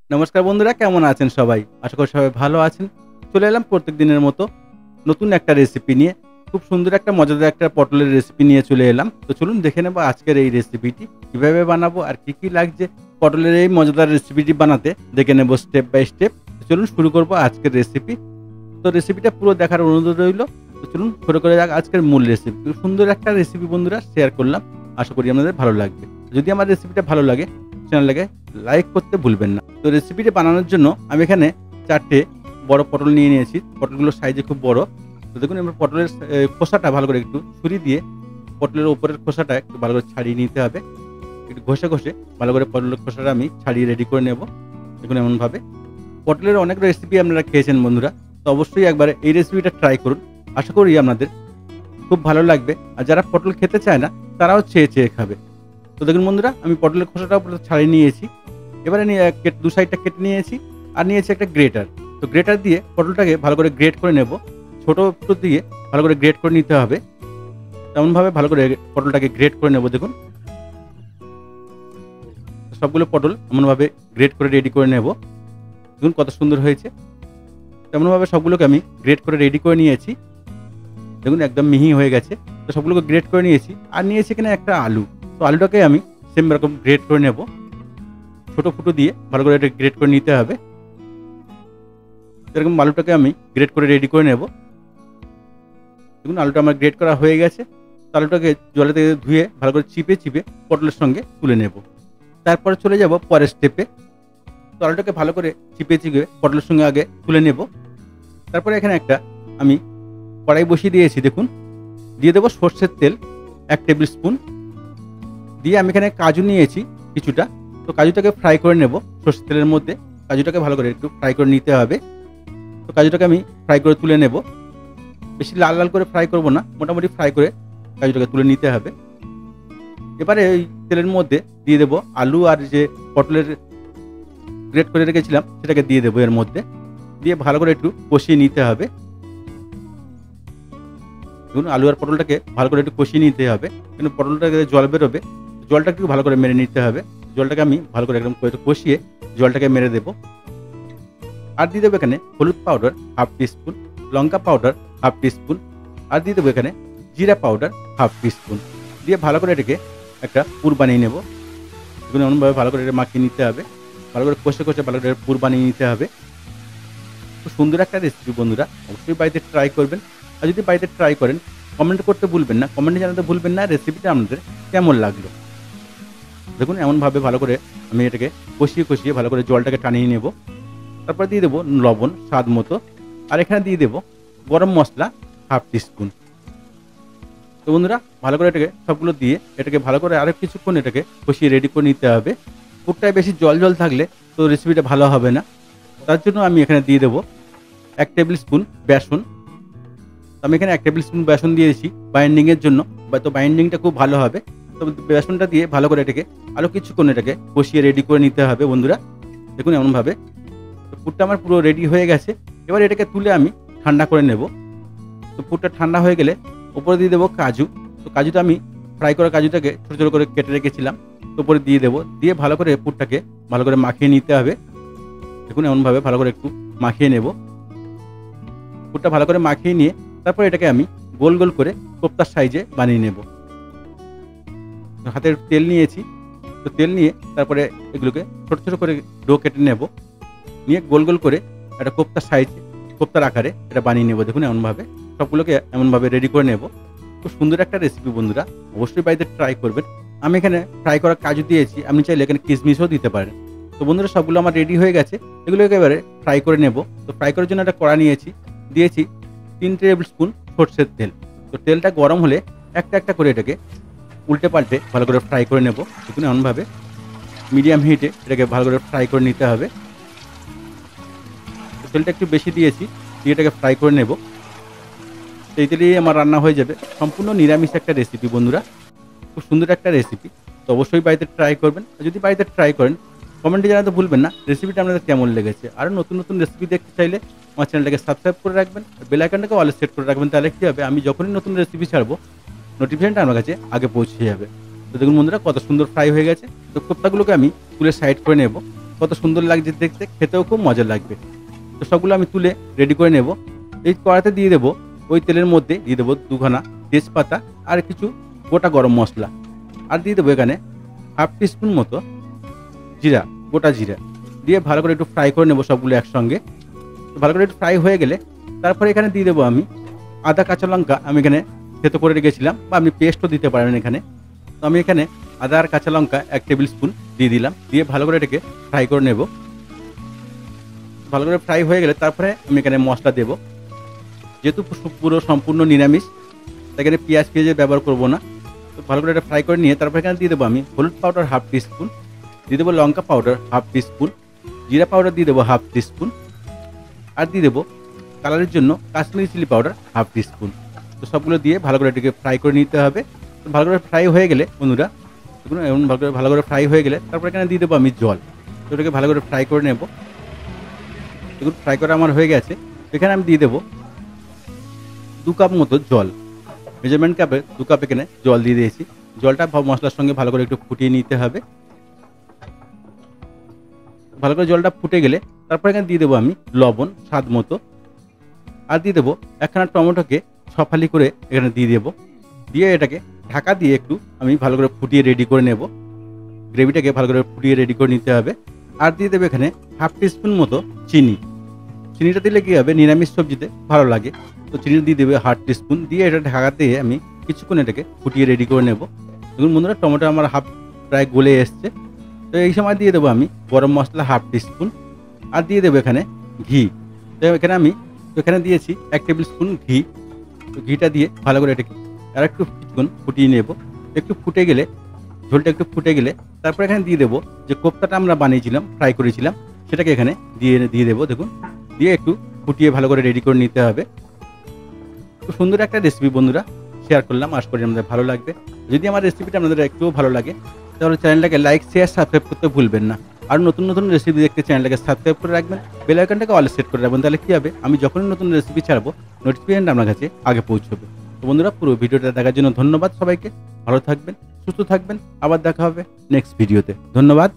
নমস্কার বন্ধুরা, কেমন আছেন সবাই? আশা করি সবাই ভালো আছেন। চলে এলাম প্রত্যেক দিনের মতো নতুন একটা রেসিপি নিয়ে। খুব সুন্দর একটা মজাদার একটা পটলের রেসিপি নিয়ে চলে এলাম। তো চলুন দেখে নেব আজকের এই রেসিপিটি কিভাবে বানাবো আর কি লাগছে পটলের এই মজাদার রেসিপিটি বানাতে দেখে নেব স্টেপ বাই স্টেপ। তো চলুন শুরু করব আজকের রেসিপি। তো রেসিপিটা পুরো দেখার অনুরোধ রইল। তো চলুন শুরু করা যাক আজকের মূল রেসিপি। খুব সুন্দর একটা রেসিপি বন্ধুরা শেয়ার করলাম। আশা করি আপনাদের ভালো লাগবে। যদি আমার রেসিপিটা ভালো লাগে চ্যানেলটাকে লাইক করতে ভুলবেন না। তো রেসিপিটি বানানোর জন্য আমি এখানে ৪ টে বড় পটল নিয়ে নিয়েছি। পটলগুলোর সাইজে খুব বড়। তো দেখুন এবার পটলের খোসাটা ভালো করে একটু ছুরি দিয়ে পটলের উপরের খোসাটা একটু ভালো করে ছাড়িয়ে নিতে হবে। একটু ঘষে ভালো করে পটলের খোসাটা আমি ছাড়িয়ে রেডি করে নেব। দেখুন এমনভাবে। পটলের অনেক রেসিপি আপনারা খেয়েছেন বন্ধুরা। তো অবশ্যই একবার এই রেসিপিটা ট্রাই করুন। আশা করি আপনাদের খুব ভালো লাগবে। আর যারা পটল খেতে চায় না তারাও চেয়ে খাবে। তো দেখুন বন্ধুরা, আমি পটলের খোসাটাও পুরো ছাড়িয়ে নিয়েছি। এবারে নিয়ে দু সাইডটা কেটে নিয়েছি আর নিয়েছি একটা গ্রেটার। তো গ্রেটার দিয়ে পটলটাকে ভালো করে গ্রেট করে নেব। ছোট ফুটো দিয়ে ভালো করে গ্রেট করে নিতে হবে। তেমনভাবে ভালো করে পটলটাকে গ্রেট করে নেব। দেখুন সবগুলো পটল এমনভাবে গ্রেট করে রেডি করে নেব। দেখুন কত সুন্দর হয়েছে। তেমনভাবে সবগুলোকে আমি গ্রেট করে রেডি করে নিয়েছি। দেখুন একদম মিহি হয়ে গেছে। তো সবগুলোকে গ্রেট করে নিয়েছি আর নিয়েছি এখানে একটা আলু। তো আলুটাকে আমি সেম রকম গ্রেট করে নেব। ছোট ফুটো দিয়ে ভালো করে এটা গ্রেট করে নিতে হবে। এরকম আলুটাকে আমি গ্রেট করে রেডি করে নেব। দেখুন আলুটা আমার গ্রেট করা হয়ে গেছে। আলুটাকে জলে থেকে ধুয়ে ভালো করে চিপে পটলের সঙ্গে তুলে নেব। তারপরে চলে যাব পরের স্টেপে। তো আলুটাকে ভালো করে চিপে পটলের সঙ্গে আগে তুলে নেব। তারপরে এখানে একটা আমি কড়াই বসিয়ে দিয়েছি। দেখুন দিয়ে দেবো সর্ষের তেল 1 টেবিল স্পুন। দিয়ে আমি এখানে কাজু নিয়েছি কিছুটা। তো কাজুটাকে ফ্রাই করে নেব সর্ষের তেলের মধ্যে। কাজুটাকে ভালো করে একটু ফ্রাই করে নিতে হবে। তো কাজুটাকে আমি ফ্রাই করে তুলে নেব। বেশি লাল লাল করে ফ্রাই করব না, মোটামুটি ফ্রাই করে কাজুটাকে তুলে নিতে হবে। এবারে এই তেলের মধ্যে দিয়ে দেবো আলু আর যে পটলের গ্রেট করে রেখেছিলাম সেটাকে দিয়ে দেবো এর মধ্যে। দিয়ে ভালো করে একটু কষিয়ে নিতে হবে। দেখুন আলু আর পটলটাকে ভালো করে একটু কষিয়ে নিতে হবে। কিন্তু পটলটাকে জল বেরোবে, জলটা একটু ভালো করে মেরে নিতে হবে। জলটাকে আমি ভালো করে একদম কষিয়ে জলটাকে মেরে দেবো। আর দিয়ে দেবো এখানে হলুদ পাউডার 1/2 টিস্পুন, লঙ্কা পাউডার 1/2 টিস্পুন, আর দিয়ে দেবো এখানে জিরা পাউডার 1/2 টিস্পুন। দিয়ে ভালো করে এটাকে একটা পুর বানিয়ে নেব। এগুলো এমনভাবে ভালো করে এটা মাখিয়ে নিতে হবে। ভালো করে কষে ভালো করে পুর বানিয়ে নিতে হবে। খুব সুন্দর একটা রেসিপি বন্ধুরা, অবশ্যই বাড়িতে ট্রাই করবেন। আর যদি বাড়িতে ট্রাই করেন কমেন্ট করতে ভুলবেন না, কমেন্টে জানাতে ভুলবেন না রেসিপিটা আপনাদের কেমন লাগলো। দেখুন এমনভাবে ভালো করে আমি এটাকে কষিয়ে ভালো করে জলটাকে টানিয়ে নেব। তারপর দিয়ে দেবো লবণ স্বাদ মতো। আর এখানে দিয়ে দেবো গরম মশলা 1/2 টিস্পুন। তো বন্ধুরা ভালো করে এটাকে সবগুলো দিয়ে এটাকে ভালো করে আরও কিছুক্ষণ এটাকে কষিয়ে রেডি করে নিতে হবে। পুরটায় বেশি জল থাকলে তো রেসিপিটা ভালো হবে না। তার জন্য আমি এখানে দিয়ে দেবো 1 টেবিল স্পুন বেসন। আমি এখানে 1 টেবিল স্পুন বেসন দিয়েছি বাইন্ডিংয়ের জন্য। তো বাইন্ডিংটা খুব ভালো হবে। তো বেসনটা দিয়ে ভালো করে এটাকে আরও কিছুক্ষণ এটাকে কষিয়ে রেডি করে নিতে হবে বন্ধুরা। দেখুন এমনভাবে তো পুরটা আমার পুরো রেডি হয়ে গেছে। এবার এটাকে তুলে আমি ঠান্ডা করে নেব। তো পুরটা ঠান্ডা হয়ে গেলে উপরে দিয়ে দেবো কাজু। তো কাজুটা আমি ফ্রাই করা কাজুটাকে ছোটো করে কেটে রেখেছিলাম। তো উপরে দিয়ে দেবো। দিয়ে ভালো করে পুরটাকে ভালো করে মাখিয়ে নিতে হবে। দেখুন এমনভাবে ভালো করে একটু মাখিয়ে নেব। পুরটা ভালো করে মাখিয়ে নিয়ে তারপর এটাকে আমি গোল করে কোপ্তার সাইজে বানিয়ে নেব। হাতের তেল নিয়েছি। তো তেল নিয়ে তারপরে এগুলোকে ছোট করে ডো কেটে নেব। নিয়ে গোল করে একটা কোপ্তার আকারে এটা বানিয়ে নেব। দেখুন এমনভাবে সবগুলোকে এমনভাবে রেডি করে নেব। খুব সুন্দর একটা রেসিপি বন্ধুরা, অবশ্যই বাড়িতে ট্রাই করবেন। আমি এখানে ফ্রাই করা কাজু দিয়েছি, আপনি চাইলে এখানে কিশমিশও দিতে পারেন। তো বন্ধুরা সবগুলো আমার রেডি হয়ে গেছে। এগুলোকে এবারে ফ্রাই করে নেব। তো ফ্রাই করার জন্য একটা কড়া নিয়েছি, দিয়েছি 3 টেবিল স্পুন সর্ষের তেল। তো তেলটা গরম হলে একটা করে এটাকে উল্টে পাল্টে ভালো করে ফ্রাই করে নেব। দেখুন এমনভাবে মিডিয়াম হিটে এটাকে ভালো করে ফ্রাই করে নিতে হবে। তেলটা একটু বেশি দিয়েছি, দিয়ে এটাকে ফ্রাই করে নেব। এই তেলেই আমার রান্না হয়ে যাবে। সম্পূর্ণ নিরামিষ একটা রেসিপি বন্ধুরা, খুব সুন্দর একটা রেসিপি। তো অবশ্যই বাড়িতে ট্রাই করবেন। যদি বাড়িতে ট্রাই করেন কমেন্টে জানাতে ভুলবেন না রেসিপিটা আপনাদের কেমন লেগেছে। আরও নতুন রেসিপি দেখতে চাইলে আমার চ্যানেলটাকে সাবস্ক্রাইব করে রাখবেন, বেল আইকনটাকে অলে সেট করে রাখবেন। তাহলে কী হবে, আমি যখনই নতুন রেসিপি ছাড়বো নোটিফিকেশনটা আমার কাছে আগে পৌঁছে যাবে। তো দেখুন বন্ধুরা কত সুন্দর ফ্রাই হয়ে গেছে। তো কোপ্তাগুলোকে আমি তুলে সাইড করে নেব। কত সুন্দর লাগছে দেখতে, খেতেও খুব মজা লাগবে। তো সবগুলো আমি তুলে রেডি করে নেব। এই কড়াতে দিয়ে দেবো, ওই তেলের মধ্যে দিয়ে দেবো 2 খানা তেজপাতা আর কিছু গোটা গরম মশলা, আর দিয়ে দেবো এখানে হাফ টিস্পুন মতো জিরা, গোটা জিরা দিয়ে ভালো করে একটু ফ্রাই করে নেব সবগুলো একসঙ্গে। ভালো করে একটু ফ্রাই হয়ে গেলে তারপরে এখানে দিয়ে দেবো আমি আদা কাঁচা লঙ্কা, আমি এখানে থেতো করে রেখেছিলাম, বা আপনি পেস্টও দিতে পারেন এখানে। তো আমি এখানে আদা আর কাঁচা লঙ্কা 1 টেবিল স্পুন দিয়ে দিলাম, দিয়ে ভালো করে এটাকে ফ্রাই করে নেব। ভালো করে ফ্রাই হয়ে গেলে তারপরে আমি এখানে মশলা দেবো। যেহেতু পুরো সম্পূর্ণ নিরামিষ, তাই এখানে পেঁয়াজের ব্যবহার করব না। তো ভালো করে এটা ফ্রাই করে নিয়ে তারপরে এখানে দিয়ে দেবো আমি হলুদ পাউডার হাফ টিস্পুন, দিয়ে দেবো লঙ্কা পাউডার হাফ টিস্পুন, জিরা পাউডার দিয়ে দেবো হাফ টিস্পুন, আর দিয়ে দেবো কালারের জন্য Kashmiri chilli powder half teaspoon. তো সবগুলো দিয়ে ভালো করে এটাকে ফ্রাই করে নিতে হবে। তো ভালো করে ফ্রাই হয়ে গেলে বন্ধুরা, দেখুন এমন ভালো করে ফ্রাই হয়ে গেলে তারপরে এখানে দিয়ে দেবো আমি জল। তো এটাকে ভালো করে ফ্রাই করে নেব। দেখুন ফ্রাই করা আমার হয়ে গেছে। এখানে আমি দিয়ে দেবো 2 কাপ মতো জল, মেজারমেন্ট কাপে 2 কাপ এখানে জল দিয়ে দিয়েছি। জলটা মশলার সঙ্গে ভালো করে একটু ফুটিয়ে নিতে হবে। ভালো করে জলটা ফুটে গেলে তারপর এখানে দিয়ে দেবো আমি লবণ স্বাদ মতো, আর দিয়ে দেবো 1 খানা টমেটোকে 6 ফালি করে এখানে দিয়ে দেবো। দিয়ে এটাকে ঢাকা দিয়ে একটু আমি ভালো করে ফুটিয়ে রেডি করে নেব। গ্রেভিটাকে ভালো করে ফুটিয়ে রেডি করে নিতে হবে। আর দিয়ে দেবো এখানে হাফ টিস্পুন মতো চিনি। চিনিটা দিলে কী হবে, নিরামিষ সবজিতে ভালো লাগে। তো চিনি দিয়ে দেবে হাফ টিস্পুন, দিয়ে এটা ঢাকা দিয়ে আমি কিছুক্ষণ এটাকে ফুটিয়ে রেডি করে নেব। দেখুন বন্ধুরা, টমেটো আমার হাফ প্রায় গলে এসছে। তো এই সময় দিয়ে দেবো আমি গরম মশলা হাফ টিস্পুন, আর দিয়ে দেবো এখানে ঘি। তো এখানে আমি এখানে দিয়েছি 1 টেবিল স্পুন ঘি। তো ঘিটা দিয়ে ভালো করে এটাকে আর একটু কিছুক্ষণ ফুটিয়ে নেব। একটু ফুটে গেলে, ঝোলটা একটু ফুটে গেলে তারপর এখানে দিয়ে দেবো যে কোপ্তাটা আমরা বানিয়েছিলাম, ফ্রাই করেছিলাম, সেটাকে এখানে দিয়ে দেবো। দেখুন দিয়ে একটু ফুটিয়ে ভালো করে রেডি করে নিতে হবে। খুব সুন্দর একটা রেসিপি বন্ধুরা শেয়ার করলাম, আশা করি আমাদের ভালো লাগবে। যদি আমার রেসিপিটা আপনাদের একটুও ভালো লাগে তাহলে চ্যানেলটাকে লাইক শেয়ার সাবস্ক্রাইব করতে ভুলবেন না। আর নতুন নতুন রেসিপি দেখতে চ্যানেলটাকে সাবস্ক্রাইব করে রাখবেন, বেল আইকনটাকে অল সেট করে রাখবেন। তাহলে কী হবে, আমি যখনই নতুন রেসিপি ছাড়বো নোটিফিকেশনটা আপনার কাছে আগে পৌঁছবে। তো বন্ধুরা, পুরো ভিডিওটা দেখার জন্য ধন্যবাদ সবাইকে। ভালো থাকবেন, সুস্থ থাকবেন, আবার দেখা হবে নেক্সট ভিডিওতে। ধন্যবাদ।